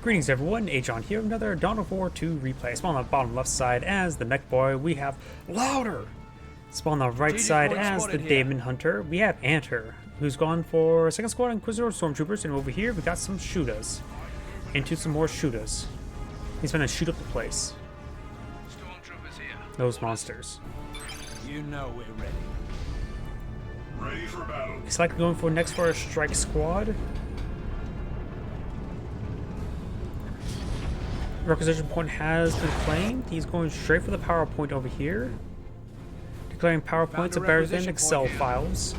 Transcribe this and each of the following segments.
Greetings everyone, Agion here, another Dawn of War 2 replay. Spawn on the bottom left side as the mech boy, we have Louder. Spawn on the right side as the Daemon hunter, we have Anter, who's gone for second squad Inquisitor Stormtroopers, and over here we got some shooters. Into some more shooters. He's gonna shoot up the place. Stormtroopers here. Those monsters. You know we're ready. Ready for battle. He's likely going for next for a strike squad. Requisition point has been claimed. He's going straight for the power point over here. Declaring power points are better than Excel files.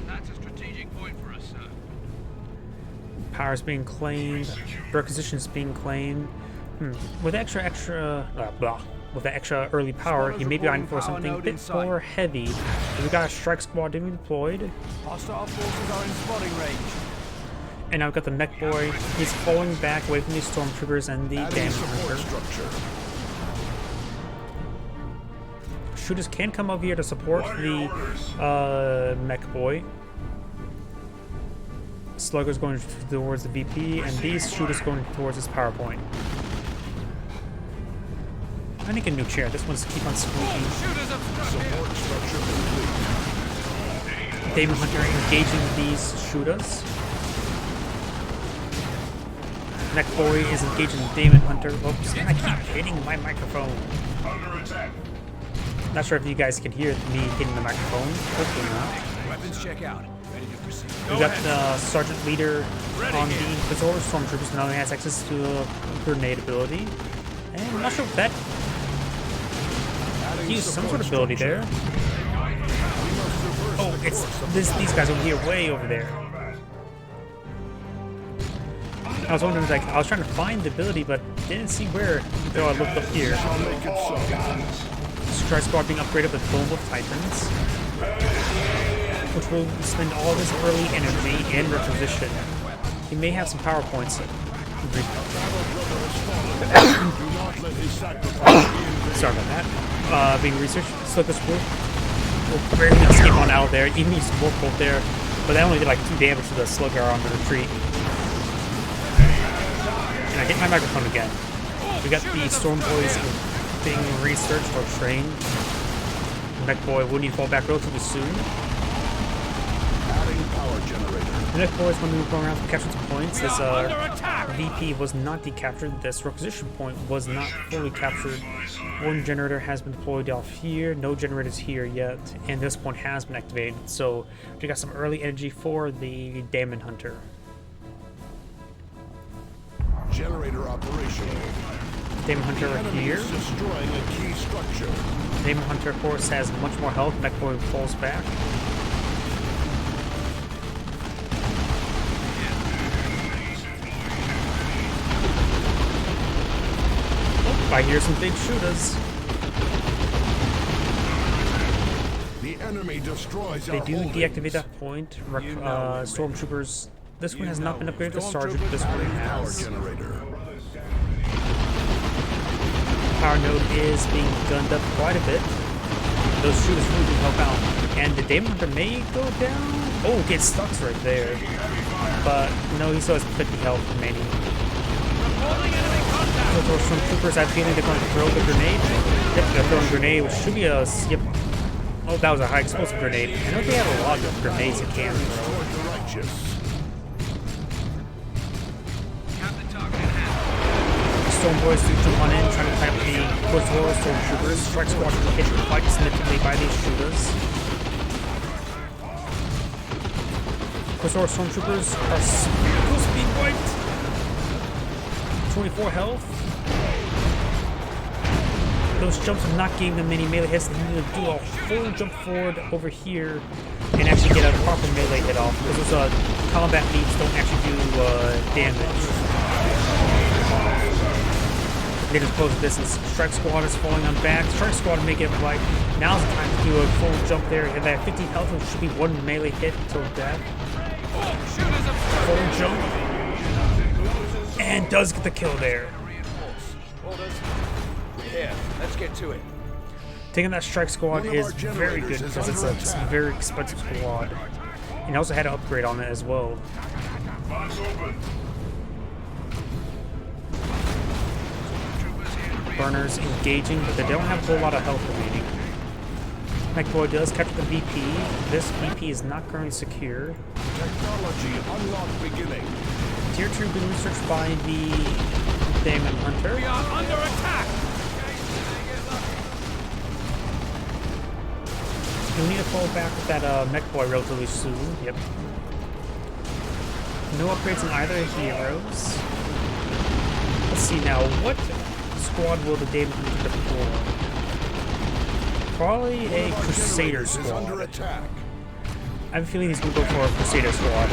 That's a strategic point for us, sir. Power's being claimed. Requisition's being claimed. With the extra with the extra early power, he may be eyeing for something a bit more heavy. We got a strike squad being deployed. Hostile forces are in spotting range. And now we've got the mech boy. He's falling back away from these stormtroopers and the Daemon hunter. Shooters can come over here to support the mech boy. Slugger's going towards the VP, and these shooters going towards his power point. I think a new chair. This one's keep on squeaking. Daemon hunter engaging these shooters. Mech boy is engaging the Daemon hunter. Oops, I keep hitting my microphone. Under attack. Not sure if you guys can hear me hitting the microphone. Hopefully not. Weapons check out. Ready to proceed. We got the sergeant leader on the Inquisitor Stormtroopers. Now he has access to a grenade ability. And I'm not sure if that. He used some sort of ability there. Oh, it's these guys over here, way over there. I was wondering, like, I was trying to find the ability, but didn't see where until I looked up here. Strike squad being upgraded with Dome of Titans, which will spend all of his early energy and requisition. He may have some power points. Sorry about that. Being researched, Slugger's will barely escape on out there. Even used to work both there, but that only did like 2 damage to the Slugger on the retreat. And I hit my microphone again. We got the Storm Boys being researched or trained. The mech boy will need to fall back relatively soon. The mech boy is going to be going around to capture some points. This VP was not decaptured. This requisition point was not fully captured. One generator has been deployed off here. No generators here yet. And this point has been activated. So we got some early energy for the Daemon hunter. Generator operational. Daemon hunter right here. Destroying a key structure. Daemon hunter, of course, has much more health. Mech boy falls back. Oh, I hear some big shooters. The enemy destroys They our do holdings. deactivate that point. Stormtroopers. This one has not been upgraded to sergeant. This one Power has. generator. Power node is being gunned up quite a bit. Those shooters really do help out. And the Daemon hunter may go down. Oh, gets stuck right there. But no, he still has 50 health remaining. Those Stormtroopers, I have a feeling they're going to throw the grenade. Yep, they're throwing a grenade, which should be a. Yep. Oh, that was a high explosive grenade. I know they have a lot of grenades they can throw. Storm Boys do jump on in, trying to tie up the Inquisitor Stormtroopers. Strike squad will hit quite significantly by these shooters. Inquisitor Stormtroopers are supposed to be wiped. 24 health. Those jumps are not giving them many melee hits. They need to do a full jump forward over here and actually get a proper melee hit off, because those combat beats don't actually do damage. They just close the distance. Strike squad is falling on back. Strike squad may get right. Now's the time to do a full jump there. And that 50 health, which should be 1 melee hit until death. Full jump. And does get the kill there. Yeah, let's get to it. Taking that strike squad is very good because it's a very expensive squad. And also had an upgrade on it as well. Box open. Troopers here to Burners engaging, but they don't have a whole lot of health remaining. McBoy does capture the VP. This VP is not currently secure. Technology unlock beginning. Tier 2 being researched by the Daemon Hunter. We are under attack! You'll need to fall back with that mech boy relatively soon. Yep. No upgrades in either heroes. Let's see now, what squad will the Daemon Hunter deploy? Probably a Crusader Is under squad. attack. I have a feeling he's going to go for a Crusader squad.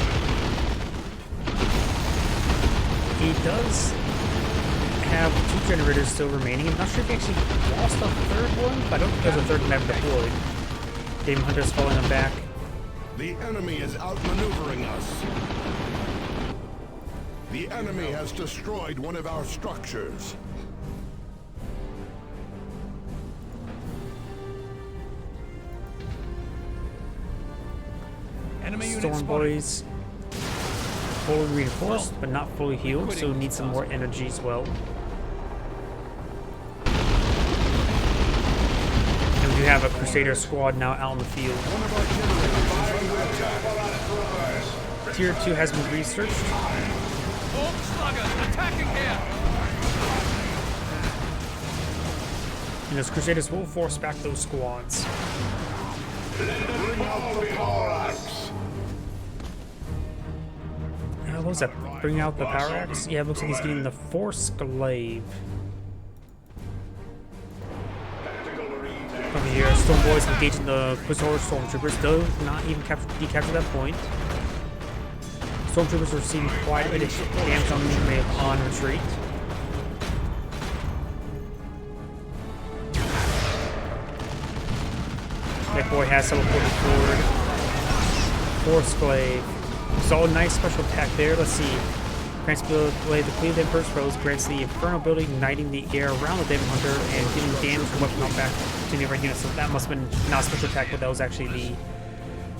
He does have 2 generators still remaining. I'm not sure if he actually lost a third one, but I don't think there's a third never deployed. Daemon Hunter's following him back. The enemy is outmaneuvering us. The enemy has destroyed one of our structures. Enemy unit Storm spotted. Boys fully reinforced, but not fully healed, so need some more energy as well. And we have a Crusader squad now out in the field. One of our generators is under attack. Tier 2 has been researched. Orc sluggers attacking here! And those Crusaders will force back those squads. Bring out the power axe. What was that? Bring out the power axe? Yeah, it looks like he's getting the Force Glaive. Over here, Storm Boys engaging the Quizor Stormtroopers, though not even decapture that point. Stormtroopers are receiving quite a bit of damage on retreat. That boy has teleported forward. Force Glaive. So a nice special attack there. Let's see. Grants the blade the Cleave Emperor's Rose, grants the Inferno ability, igniting the air around the Daemon Hunter and giving damage from weapon on back to nearby units. So that must have been not a special attack, but that was actually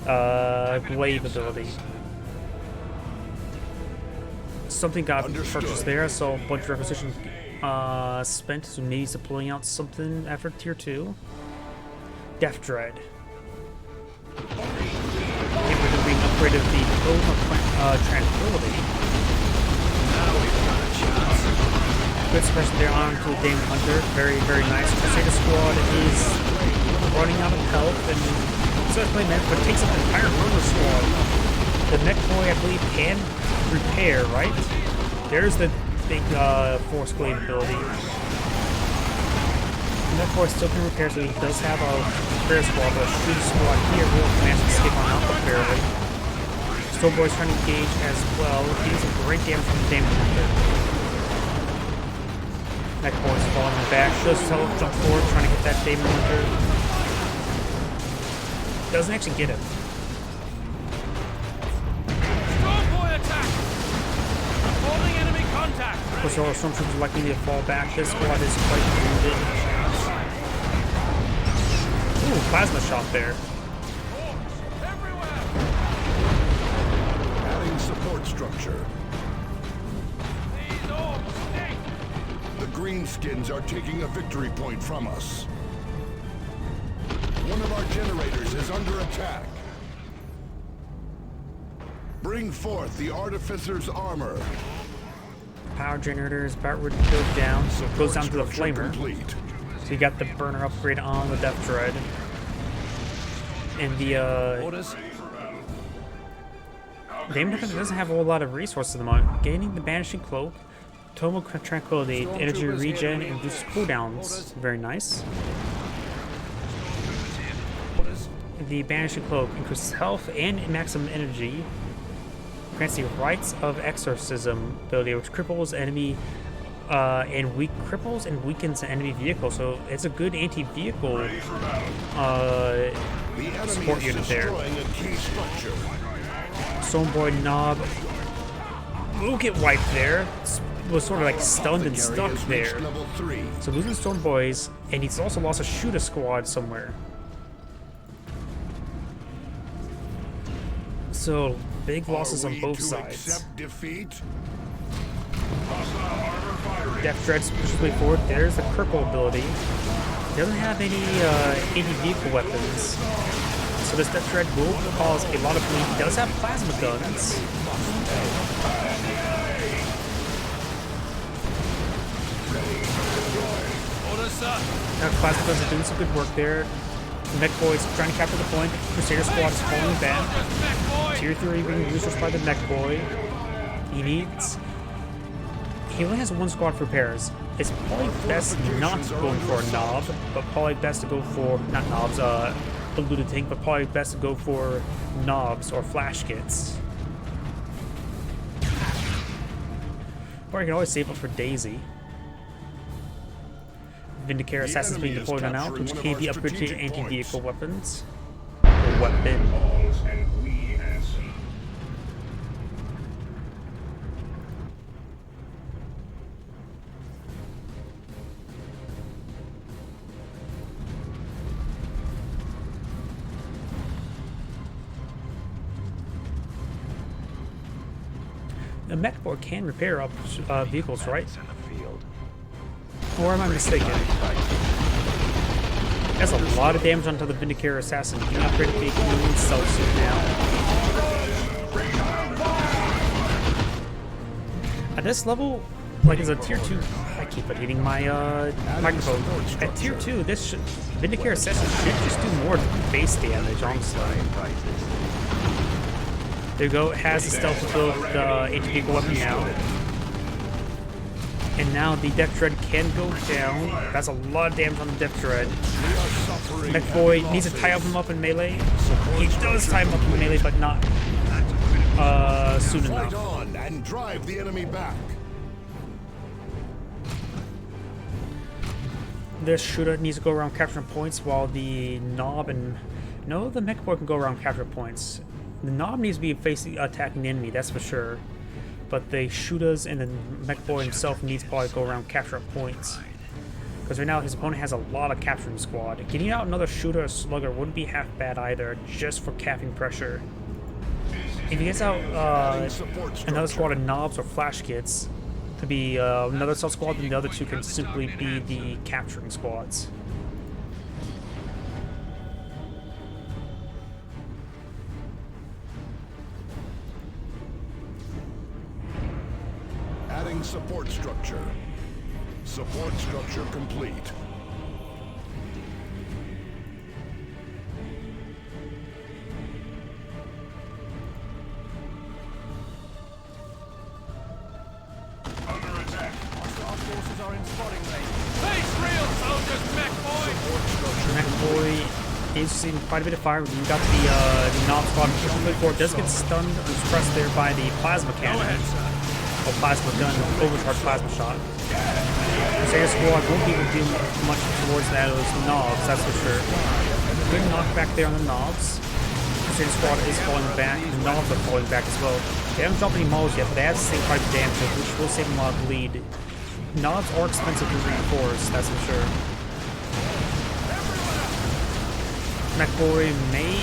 the Glaive ability. Something got purchased there, so a bunch of requisition spent, so maybe he's pulling out something after tier 2. Death Dread. We're being upgraded the Cone of Tranquility. Now we've got a chance. Good suppression there on to the Daemon Hunter. Very, very nice. Crusader squad is running out of health and certainly meant, but takes up an entire rotor squad. The mech boy, I believe, can repair, right? There's the big Force Glaive ability. The mech boy still can repair, so he does have a repair squad, but a shooting squad here will manage to escape on out barely. Storm Boy's trying to engage as well. He does a great damage from the Daemon Hunter. Mech boy's falling back. Does jump forward, trying to get that Daemon Hunter. Doesn't actually get him. Storm boy attack! Reporting enemy contact! Of course, all our stormtroopers are likely to fall back. This squad is quite wounded. Ooh, plasma shot there. Orcs everywhere! Adding support structure. These orcs stink! The Greenskins are taking a victory point from us. One of our generators is under attack. Bring forth the Artificer's armor. Power generator is about ready to go down, so it goes down to the Structure flamer. complete. So you got the burner upgrade on the Death Dread. And the Orders? Daemon Hunter doesn't have a whole lot of resources at the moment. Gaining the Banishing Cloak, Total Tranquility, Energy Regen, and reduced cooldowns. Very nice. Orders? The Banishing Cloak increases health and maximum energy. Grants the Rites of Exorcism ability, which cripples enemy cripples and weakens an enemy vehicle. So it's a good anti-vehicle The enemy support is unit there. destroying a key structure. Stormboy Knob will get wiped there. Was sort of like stunned and Apothecary stuck has reached there. Level 3. So losing Storm Boys, and he's also lost a shooter squad somewhere. So big losses Are on we both to sides. accept defeat? Hostile armor firing. Death Dread pushes way forward. There's the Cripple ability. Doesn't have any anti-vehicle weapons. So this Death Dread will cause a lot of bleed. He does have plasma guns. Orders, sir. Plasma guns are doing some good work there. Mech Boy's trying to capture the point. Crusader Squad is falling back. Soldiers, mech boy. Tier 3 being used by the Mech Boy. He only has one squad for repairs. It's probably best not going for a knob, but probably best to go for, not knobs, diluted tank, but probably best to go for knobs or flash kits. Or you can always save up for Daisy. Vindicare Assassin's being enemy is deployed on out, capturing which one of can our be upgraded to strategic anti-vehicle points. weapons. Or weapon. Calls and we answer. The mech board can repair up vehicles, right? Or am I mistaken? That's a lot of damage onto the Vindicare Assassin. You can upgrade the vehicle in stealth suit now. At this level, like as a tier 2, I keep on hitting my microphone. At tier 2, this Vindicare Assassin should just do more base damage, honestly. There you go, it has the stealth ability, the anti-vehicle weapon now. And now the Death Dread can go down. That's a lot of damage on the Death Dread. Mech Boy needs to tie him up in melee. He does tie him up in melee, but not soon Fight enough. on and drive the enemy back. This shooter needs to go around capturing points while the Knob and... No, the Mech Boy can go around capture points. The Knob needs to be facing attacking the enemy, that's for sure. But the shooters and the Mech Boy himself needs to probably go around capture points. Because right now his opponent has a lot of capturing squad. Getting out another shooter or slugger wouldn't be half bad either, just for capping pressure. If he gets out another squad of knobs or flash kits, to be another stealth squad, then the other two can simply be the capturing squads. Adding support structure. Support structure complete. Under attack. Our forces are in spotting range. Face real, soldiers, mech boy. Mech Boy is seeing quite a bit of fire. We got the knob squad pushing way forward. Does get stunned or suppressed there by the plasma cannon. Or plasma gun, overcharged plasma shot. Crusader squad won't be able to do much towards that of those knobs, that's for sure. Good knockback there on the knobs. Crusader squad is falling back. The knobs are falling back as well. They haven't dropped any models yet, but they have the same quite a bit of damage, which will save them a lot of bleed. Knobs are expensive to reinforce, that's for sure. Mech Boy may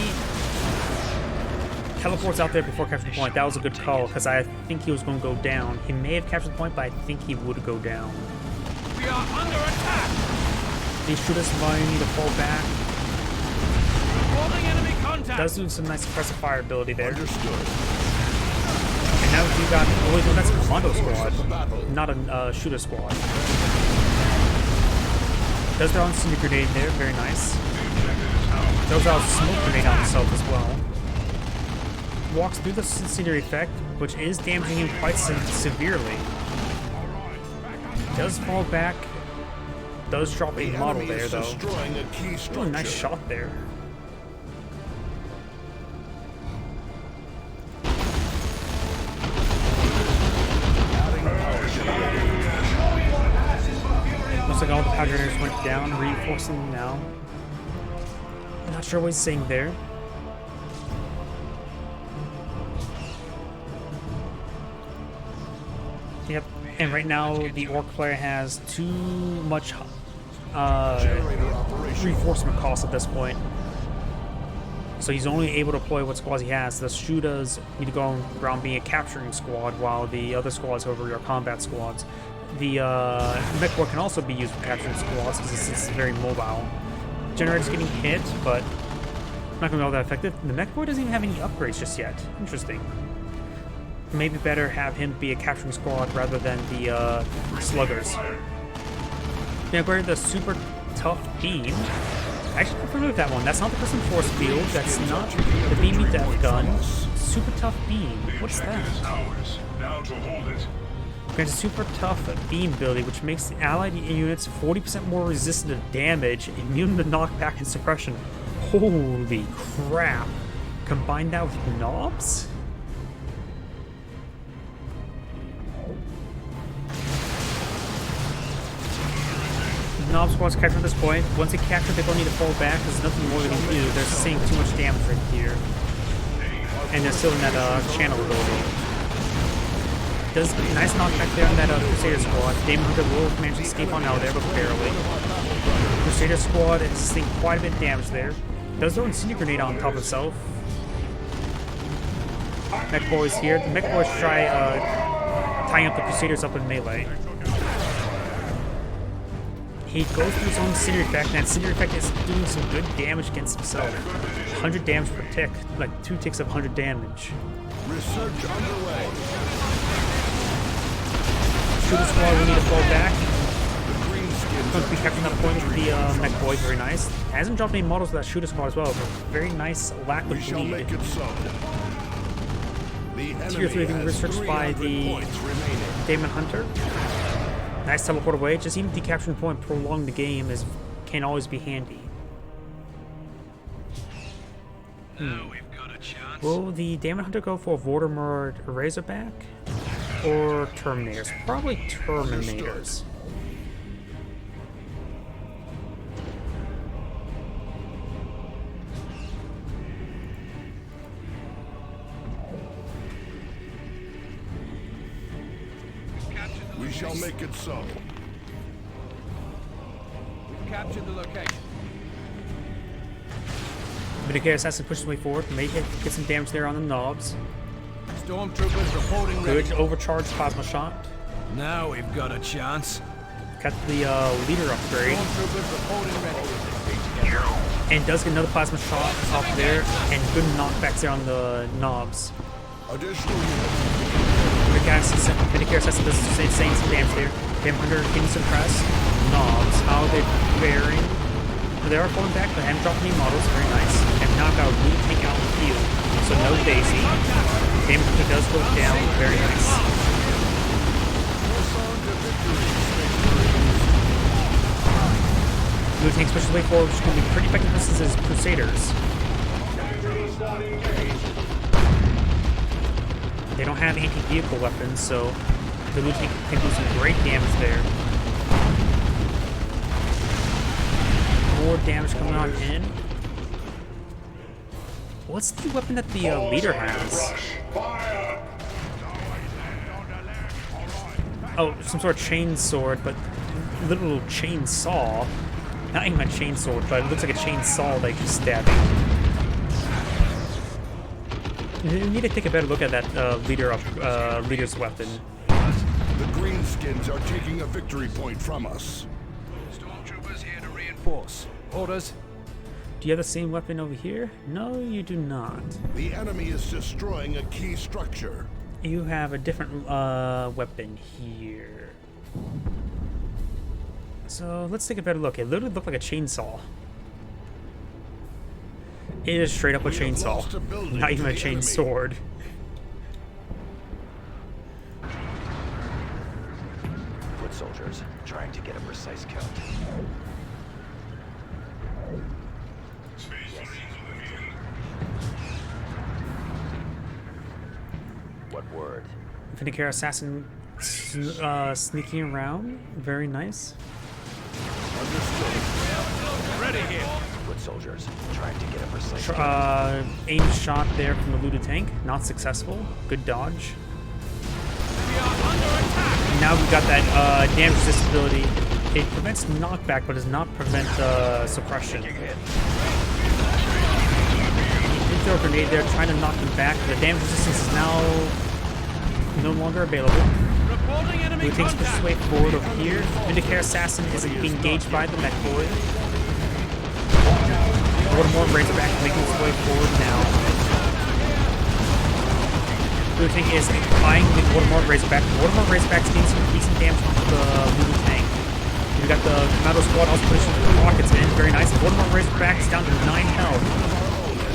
teleports out there before capturing the point. That was a good call, because I think he was going to go down. He may have captured the point, but I think he would go down. We are under attack. These shooters might need to fall back. Reporting enemy contact. Does do some nice suppressive fire ability there. Understood. And now we got, oh wait, no, that's a commando squad, not a shooter squad. Does their own smoke grenade there, very nice. Throws out smoke grenade on himself as well. Walks through the incendiary effect, which is damaging him quite severely. Does fall back. Does drop a model there, though. Destroying a key Oh, structure. nice shot there. Looks like all the power generators went down, reinforcing now. Not sure what he's saying there. Yep, and right now the Orc player has too much Generator operation. reinforcement cost at this point. So he's only able to deploy what squads he has. The Shudas need to go around being a capturing squad, while the other squads over are combat squads. The mech boy can also be used for capturing squads because it's very mobile. Generator's getting hit, but not going to be all that effective. The mech boy doesn't even have any upgrades just yet. Interesting. Maybe better have him be a capturing squad rather than the sluggers. Now, upgrade the super tough beam. Actually, I'm familiar with that one. That's not the custom force field. That's not the beamy death gun. Super tough beam. What's that? Is ours. Now to hold it. Grants a super tough beam ability, which makes the allied units 40% more resistant to damage, immune to knockback and suppression. Holy crap! Combine that with knobs? Knob squad's captured at this point. Once they capture, they don't need to fall back. There's nothing more they can do. They're seeing too much damage right here. And they're still in that channel ability. Does a nice knockback there on that Crusader squad. Daemon Hunter will manage to escape on out there, but barely. Crusader squad is seeing quite a bit of damage there. Does throw Incendiary Grenade on top of itself. Mech boys here. The mech boys try tying up the Crusaders up in melee. He goes through his own Incendiary effect, and that Incendiary effect is doing some good damage against himself. 100 damage per tick, like 2 ticks of 100 damage. Research underway. Shooter squad will need to fall back. Going to be capturing that point with the mech boy, very nice. Hasn't dropped any models with that shooter squad as well, but very nice lack of bleed. Tier 3 being researched by the Daemon Hunter. Nice teleport away. Just even decapturing the point, prolong the game can always be handy. Now we've got a chance. Will the Daemon Hunter go for Vortimer Razorback or Terminators? Probably Terminators. We shall make it so. We've captured the location. Mitigate Assassin pushes way forward, may get some damage there on the knobs. Stormtroopers reporting ready. Good overcharged plasma shot. Now we've got a chance. Got the leader upgrade. Stormtroopers reporting ready. And does get another plasma shot off there, and good knockbacks there on the knobs. Additional units. Mitigate Assassin does saying some damage there. Daemon Hunter getting suppressed. Knobs, how are they faring? They are falling back, but haven't dropped any models, very nice. And knocked out Blue Tank out in the field. So no Daisy. Daemon Hunter does go down, very nice. Blue Tank pushes way forward, which is going to be pretty effective versus his Crusaders. They don't have anti-vehicle weapons, so the Blue Tank can do some great damage there. More damage coming on in. What's the weapon that the leader has? Oh, some sort of chain sword, but literal chainsaw. Not even a chain sword, but it looks like a chainsaw that he's stabbing. You need to take a better look at that leader's weapon. The Greenskins are taking a victory point from us. Stormtroopers here to reinforce. Orders. Do you have the same weapon over here? No, you do not. The enemy is destroying a key structure. You have a different weapon here. So let's take a better look. It literally looked like a chainsaw. It is straight up a chainsaw, not even a chain sword. Foot soldiers trying to get a precise count. What word? Vindicare Assassin sneaking around. Very nice. Ready here. Foot soldiers trying to get a precise count. Aim shot there from the looted tank. Not successful. Good dodge. We are under attack. Now we've got that damage resist ability. It prevents knockback, but does not prevent suppression. throw a grenade there, trying to knock them back. The damage resistance is now no longer available. Blue Tank's pushed his way forward over here. Vindicare Assassin is being engaged by the mech boy. Voldemort Razorback making his way forward now. Blue Tank is eyeing the Voldemort Razorback. Voldemort Razorback's getting some decent damage onto the Blue Tank. We got the Commando Squad also pushing the rockets in. Very nice. Voldemort Razorback is down to 9 health.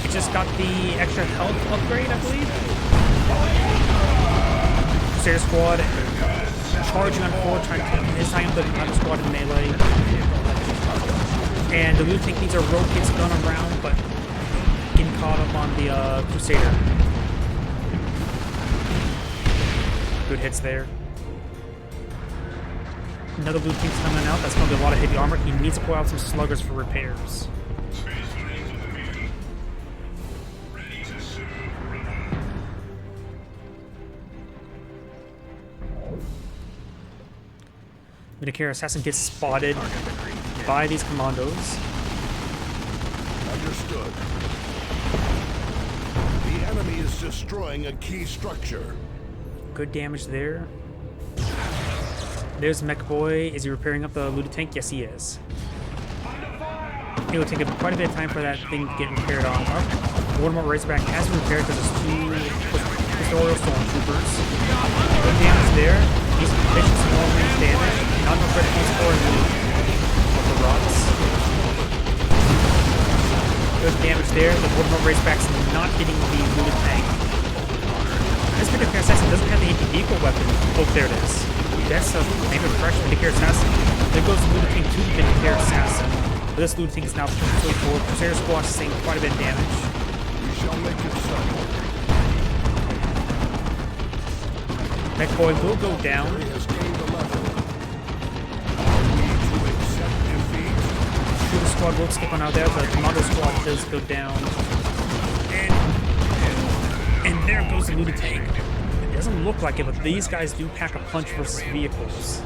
It just got the extra health upgrade, I believe. Crusader Squad charging on forward, trying to design the Commando Squad in melee. And the Blue Tank needs a rotates gun around, but getting caught up on the Crusader. Good hits there. Another Blue Tank's coming out. That's going to be a lot of heavy armor. He needs to pull out some sluggers for repairs. Vindicare Assassin gets spotted by these commandos. Understood. The enemy is destroying a key structure. Good damage there. There's Mech Boy. Is he repairing up the looted tank? Yes, he is. It will take quite a bit of time for that thing to get repaired on up. Voldemort Razorback has been repaired because there's 2 Historical Stormtroopers. Good damage there. He's vicious and long-range damage. Not enough critical score of the rocks. Good damage there. The Voldemort Razorback's not hitting the looted tank. This Vindicare Assassin doesn't have the anti-vehicle weapon. Oh, there it is. That's a maybe a fresh Vindicare Assassin. There goes the Looted King to the Vindicare Assassin. But this Looted King is now pushing way forward. Crusader Squad is taking quite a bit of damage. We shall make it so. Mech Boy will go down. He has gained a level. Are we to accept defeat? Shooter Squad will skip on out there. The Commando Squad does go down. And there goes the Looted Tank. It doesn't look like it, but these guys do pack a punch versus vehicles.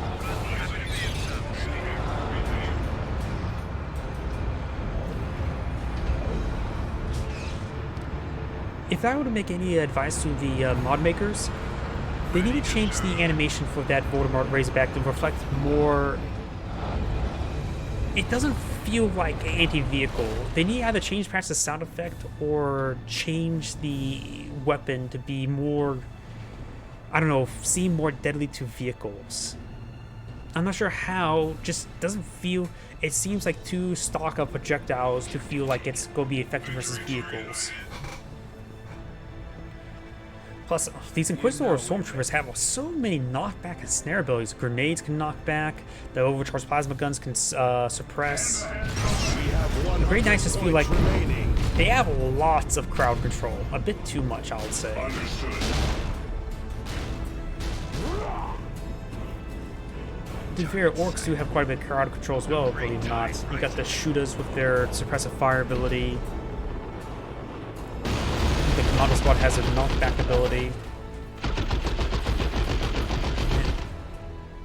If I were to make any advice to the mod makers, they need to change the animation for that Voldemort Razorback to reflect more. It doesn't feel like anti-vehicle. They need to either change perhaps the sound effect or change the weapon to be more, I don't know, seem more deadly to vehicles. I'm not sure how, just doesn't feel, it seems like too stock of projectiles to feel like it's going to be effective versus vehicles. Plus, these Inquisitor Stormtroopers have so many knockback and snare abilities. Grenades can knock back, the overcharged plasma guns can suppress. The Great Knights just feel like they have lots of crowd control. A bit too much, I would say. To be fair, Orcs do have quite a bit of crowd control as well, believe it or not. You got the Shooters with their suppressive fire ability. The Commando Squad has a knockback ability.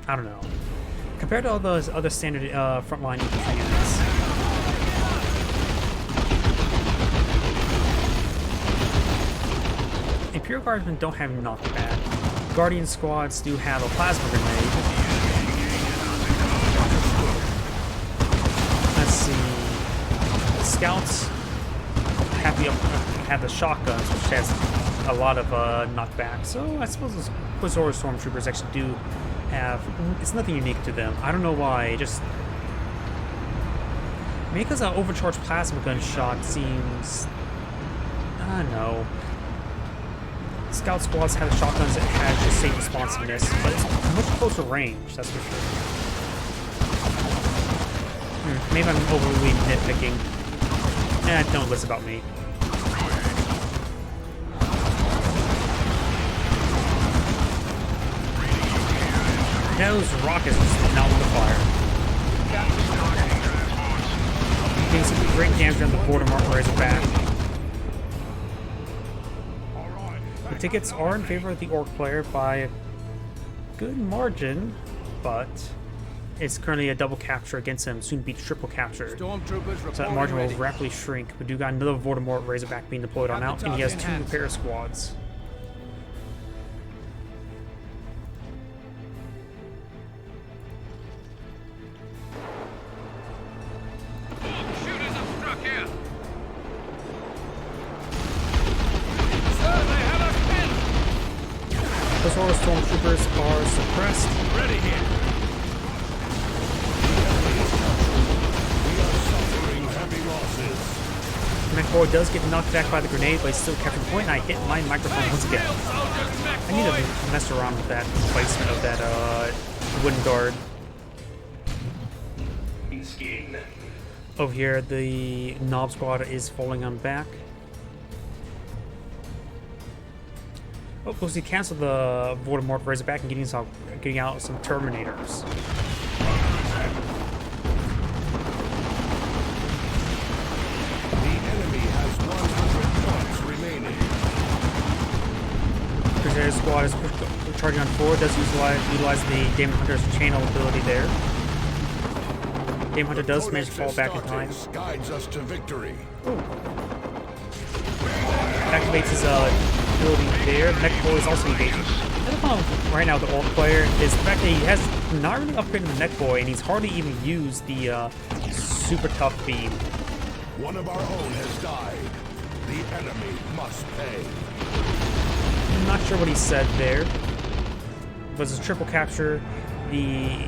I don't know. Compared to all those other standard frontline infantry units. Imperial Guardsmen don't have knockback. Guardian Squads do have a plasma grenade. Let's see. Scouts have the shotguns, which has a lot of knockback. So I suppose those Inquisitor Stormtroopers actually do have. It's nothing unique to them. I don't know why. Just maybe because an overcharged plasma gun shot seems. I don't know. Scout squads have shotguns that have the same responsiveness, but it's much closer range. That's for sure. Maybe I'm overly nitpicking. Don't listen about me. Those rockets just not with the fire. Getting some great damage on the Voldemort Razorback. The tickets are in favor of the Orc player by a good margin, but It's currently a double capture against him, soon to be triple capture. Stormtroopers So that reporting margin will ready. rapidly shrink. We do got another Voldemort Razorback being deployed on out, and he has 2 repair squads. Shooters have struck here. Sir, they have us pinned. Those Horror Stormtroopers are suppressed. Ready here. We are suffering heavy losses. McBoy does get knocked back by the grenade, but he's still captured point, and I hit my microphone once again. I need to mess around with that placement of that wooden guard. Over here, the Knob Squad is falling on back. Oh, looks he canceled the Voldemort Razorback and getting out some Terminators. The enemy has 100 points remaining. Crusader Squad is charging on forward, does utilize the Daemon Hunter's channel ability there. Daemon Hunter does manage to fall back in time. Guides us to victory. Activates his ability there. Mech-Boy is also engaging. The problem right now with the Orc player is the fact that he has not really upgraded the Mech-Boy, and he's hardly even used the super tough beam. One of our own has died. The enemy must pay. I'm not sure what he said there. Was a triple capture. The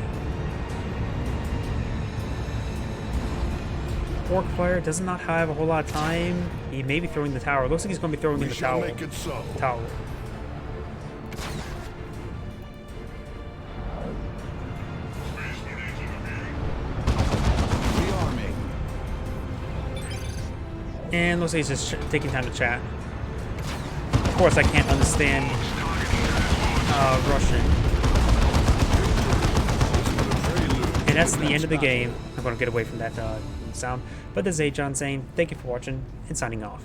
Orc player does not have a whole lot of time. He may be throwing the tower. Looks like he's going to be throwing in We the shall tower. make it so. Tower. Rearming. And looks like he's just taking time to chat. Of course, I can't understand Russian. And that's the end of the game. I'm going to get away from that sound. But this is Agion saying thank you for watching and signing off.